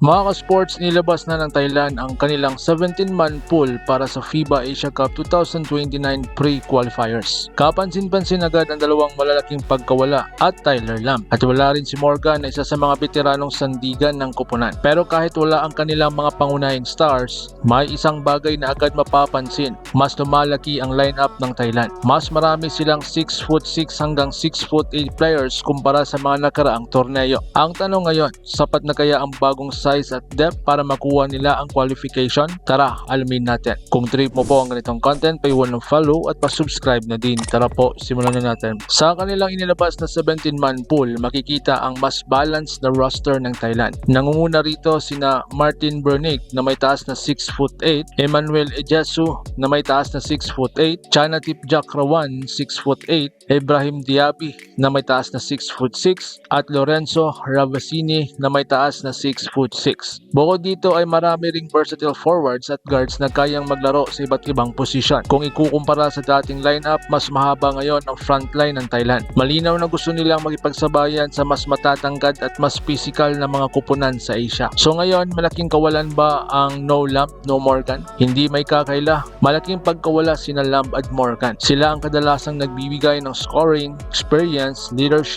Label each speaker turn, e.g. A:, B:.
A: Mga ka-sports, nilabas na ng Thailand ang kanilang 17-man pool para sa FIBA Asia Cup 2029 pre-qualifiers. Kapansin-pansin agad ang dalawang malalaking pagkawala at Tyler Lamb. At wala rin si Morgan na isa sa mga veteranong sandigan ng koponan. Pero kahit wala ang kanilang mga pangunahing stars, may isang bagay na agad mapapansin. Mas lumalaki ang lineup ng Thailand. Mas marami silang 6'6" hanggang 6'8" players kumpara sa mga nakaraang torneo. Ang tanong ngayon, sapat na kaya ang bagong size at depth para makuha nila ang qualification? Tara, alamin natin. Kung trip mo po ang ganitong content, paiwan ng follow at pa-subscribe na din. Tara po, simulan na natin. Sa kanilang inilabas na 17-man pool, makikita ang mas balanced na roster ng Thailand. Nangunguna rito sina Martin Bernick na may taas na 6'8", Emmanuel Ejesu na may taas na 6'8", Chanatip Jakrawan 6'8", Ibrahim Diaby na may taas na 6'6", at Lorenzo Ravasini na may taas na 6'6". Bukod dito ay marami ring versatile forwards at guards na kayang maglaro sa iba't ibang posisyon. Kung ikukumpara sa dating lineup, mas mahaba ngayon ang frontline ng Thailand. Malinaw na gusto nilang makipagsabayan sa mas matatangkad at mas physical na mga kupunan sa Asia. So ngayon, malaking kawalan ba ang no Lamb, no Morgan? Hindi may kakaila. Malaking pagkawala sina Lamb at Morgan. Sila ang kadalasang nagbibigay ng scoring, experience, leadership,